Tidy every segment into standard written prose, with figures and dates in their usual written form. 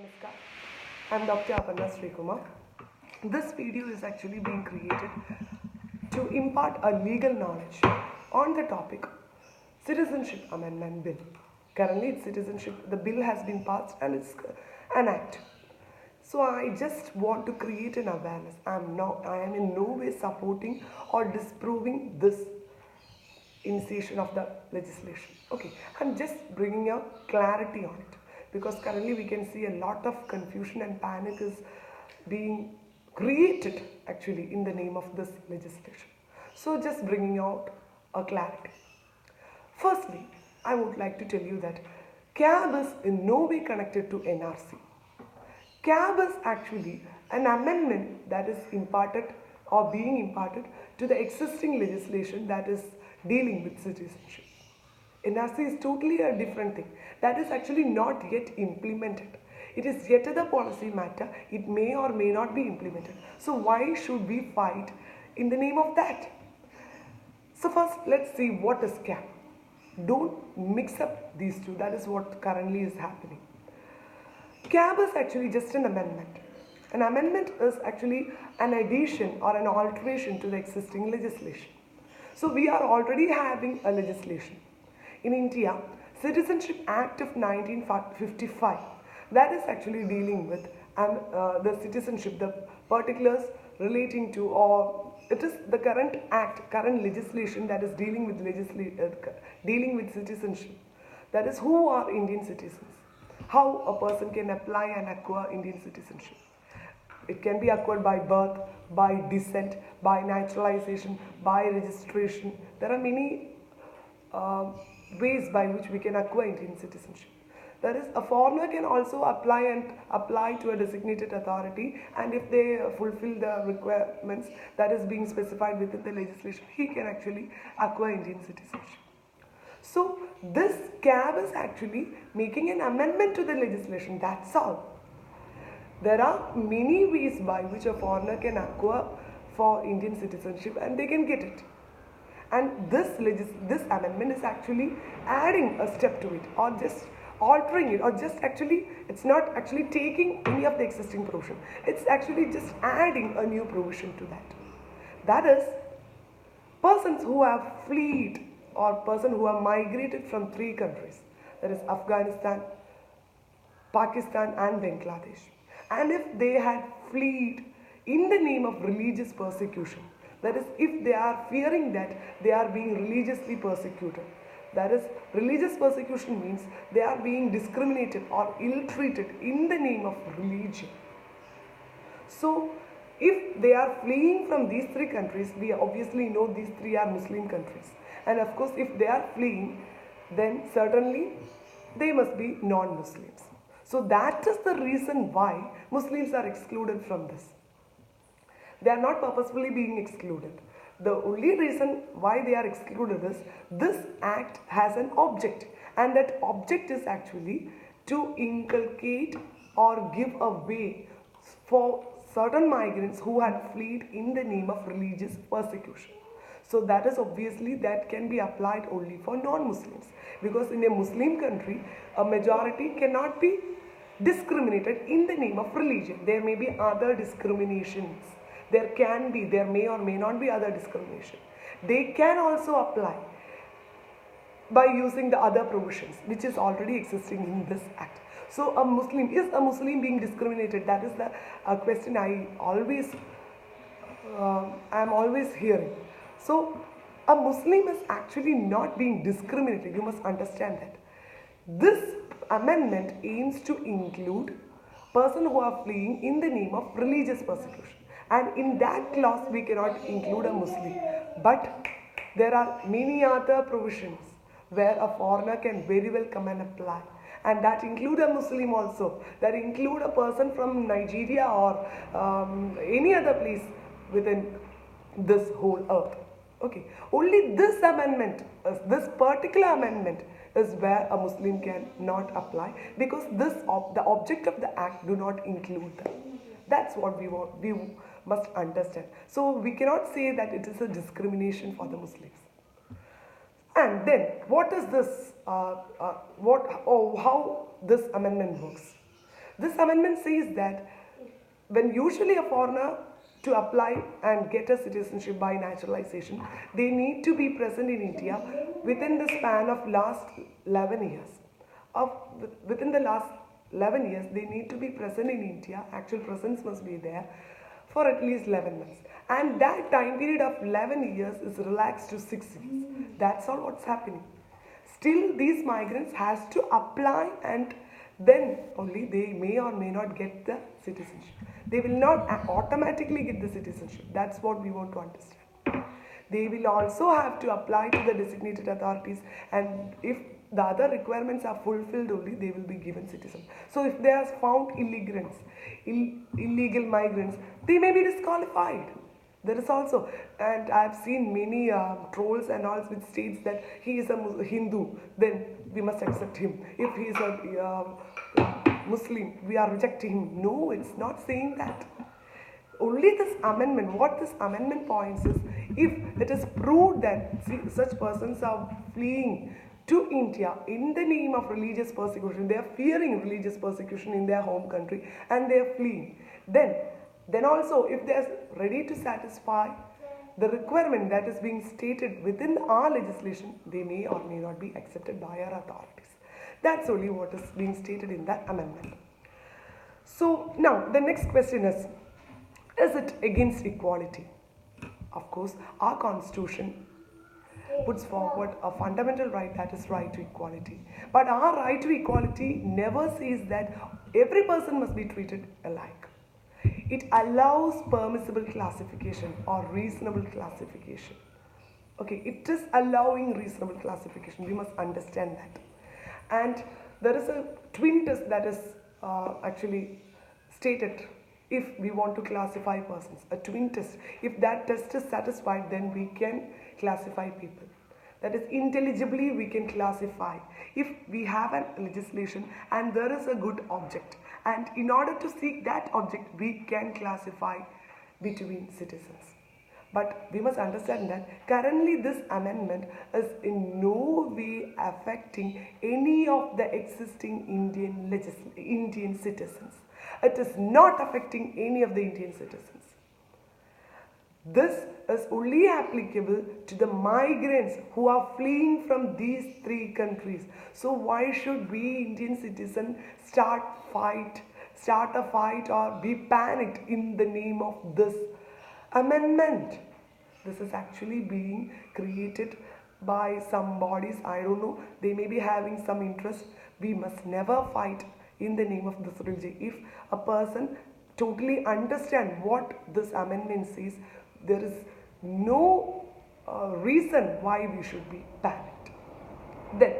Namaskar. I'm Dr. Aparna Sreekumar. This video is actually being created to impart a legal knowledge on the topic Citizenship Amendment Bill. Currently, it's citizenship. The bill has been passed and it's an act. So I just want to create an awareness. I am in no way supporting or disproving this initiation of the legislation. Okay, I'm just bringing a clarity on it because currently we can see a lot of confusion and panic is being created actually in the name of this legislation. So just bringing out a clarity. Firstly, I would like to tell you that CAB is in no way connected to NRC. CAB is actually an amendment that is imparted or being imparted to the existing legislation that is dealing with citizenship. NRC is totally a different thing. That is actually not yet implemented. It is yet a policy matter. It may or may not be implemented. So why should we fight in the name of that? So first, let's see what is CAB. Don't mix up these two. That is what currently is happening. CAB is actually just an amendment. An amendment is actually an addition or an alteration to the existing legislation. So we are already having a legislation. In India, Citizenship Act of 1955, that is actually dealing with the citizenship, the particulars relating to, or it is the current act, current legislation that is dealing with citizenship. That is, who are Indian citizens, how a person can apply and acquire Indian citizenship. It can be acquired by birth, by descent, by naturalization, by registration. There are many ways by which we can acquire Indian citizenship. That is, a foreigner can also apply to a designated authority, and if they fulfill the requirements that is being specified within the legislation, he can actually acquire Indian citizenship. So this CAB is actually making an amendment to the legislation, that's all. There are many ways by which a foreigner can acquire for Indian citizenship and they can get it. And this amendment is actually adding a step to it, or just altering it, or just actually, it's not actually taking any of the existing provision. It's actually just adding a new provision to that. That is, persons who have fled or persons who have migrated from three countries, that is Afghanistan, Pakistan and Bangladesh. And if they had fled in the name of religious persecution, that is, if they are fearing that they are being religiously persecuted, that is, religious persecution means they are being discriminated or ill-treated in the name of religion. So, if they are fleeing from these three countries, we obviously know these three are Muslim countries. And of course, if they are fleeing, then certainly they must be non-Muslims. So that is the reason why Muslims are excluded from this. They are not purposefully being excluded. The only reason why they are excluded is this act has an object, and that object is actually to inculcate or give a way for certain migrants who had fled in the name of religious persecution. So that is obviously that can be applied only for non-Muslims, because in a Muslim country a majority cannot be discriminated in the name of religion. There may be other discriminations. There may or may not be other discrimination. They can also apply by using the other provisions which is already existing in this act. So is a Muslim being discriminated? That is the question I am always hearing. So a Muslim is actually not being discriminated. You must understand that. This amendment aims to include persons who are fleeing in the name of religious persecution. And in that clause, we cannot include a Muslim. But there are many other provisions where a foreigner can very well come and apply. And that include a Muslim also. That include a person from Nigeria or any other place within this whole earth. Okay. Only this amendment, this particular amendment is where a Muslim cannot apply, because the object of the act do not include them. That's what we must understand. So we cannot say that it is a discrimination for the Muslims. And then what is this? How this amendment works? This amendment says that when usually a foreigner to apply and get a citizenship by naturalization, they need to be present in India within the span of last 11 years. Of within the last 11 years, they need to be present in India. Actual presence must be there for at least 11 months. And that time period of 11 years is relaxed to 6 years. That's all what's happening. Still, these migrants has to apply, and then only they may or may not get the citizenship. They will not automatically get the citizenship. That's what we want to understand. They will also have to apply to the designated authorities, and if the other requirements are fulfilled only, they will be given citizenship. So if they are found illegal migrants, they may be disqualified. There is also, and I have seen many trolls and all which states that he is a Hindu, then we must accept him. If he is a Muslim, we are rejecting him. No, it's not saying that. Only this amendment, what this amendment points is, if it is proved that such persons are fleeing to India in the name of religious persecution, they are fearing religious persecution in their home country and they are fleeing, then also if they are ready to satisfy the requirement that is being stated within our legislation, they may or may not be accepted by our authorities. That's only what is being stated in that amendment. So now the next question is it against equality? Of course, our constitution puts forward a fundamental right, that is right to equality. But our right to equality never says that every person must be treated alike. It allows permissible classification or reasonable classification. Okay, it is allowing reasonable classification. We must understand that. And there is a twin test that is actually stated if we want to classify persons. A twin test. If that test is satisfied, then we can classify people. That is, intelligibly we can classify. If we have a legislation and there is a good object, and in order to seek that object, we can classify between citizens. But we must understand that currently this amendment is in no way affecting any of the existing Indian citizens. It is not affecting any of the Indian citizens. This is only applicable to the migrants who are fleeing from these three countries. So why should we Indian citizens start a fight or be panicked in the name of this amendment? This is actually being created by some bodies, I don't know, they may be having some interest. We must never fight in the name of this religion. If a person totally understand what this amendment says, there is no reason why we should be panicked. Then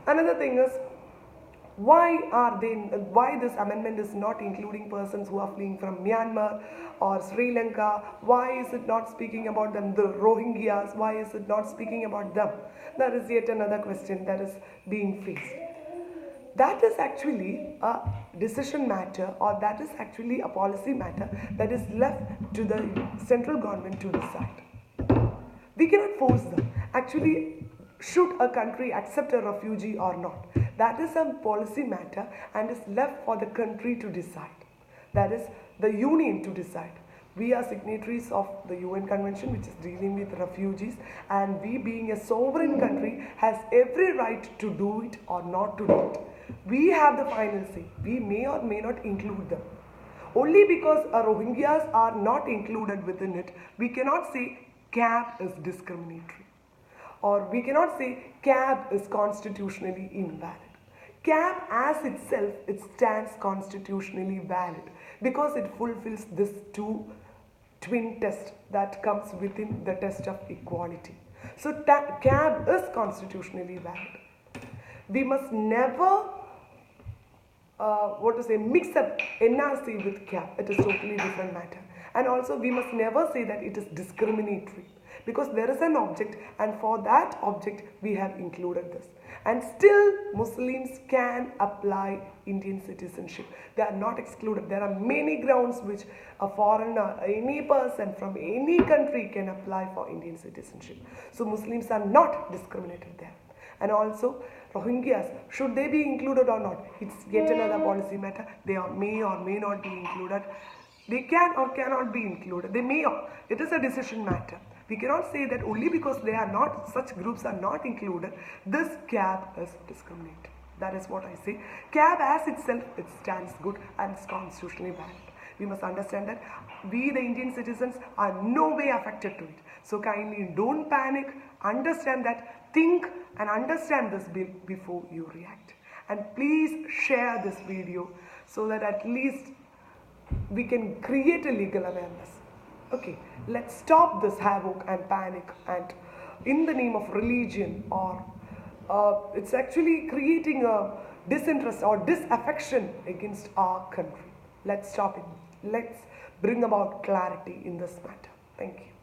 another thing is, why this amendment is not including persons who are fleeing from Myanmar or Sri Lanka? Why is it not speaking about them? The Rohingyas, why is it not speaking about them? That is yet another question that is being faced. That is actually a decision matter, or that is actually a policy matter that is left to the central government to decide. We cannot force them. Actually, should a country accept a refugee or not? That is a policy matter and is left for the country to decide. That is the union to decide. We are signatories of the UN Convention, which is dealing with refugees, and we, being a sovereign country, has every right to do it or not to do it. We have the final say. We may or may not include them. Only because Rohingyas are not included within it, we cannot say CAB is discriminatory. Or we cannot say CAB is constitutionally invalid. CAB as itself, it stands constitutionally valid because it fulfills this two twin test that comes within the test of equality. So CAB is constitutionally valid. We must never mix up NRC with CAB. It is totally different matter. And also we must never say that it is discriminatory, because there is an object, and for that object we have included this. And still Muslims can apply Indian citizenship. They are not excluded. There are many grounds which a foreigner, any person from any country can apply for Indian citizenship. So Muslims are not discriminated there. And also Rohingyas, should they be included or not? It's yet another policy matter. They may or may not be included. They can or cannot be included. They may or it is a decision matter. We cannot say that only because they are not, such groups are not included, this CAB is discriminated. That is what I say. CAB as itself, it stands good and is constitutionally valid. We must understand that we, the Indian citizens, are no way affected to it. So kindly don't panic, understand that, think and understand this bill before you react. And please share this video so that at least we can create a legal awareness. Okay, let's stop this havoc and panic and in the name of religion or it's actually creating a disinterest or disaffection against our country. Let's stop it. Let's bring about clarity in this matter. Thank you.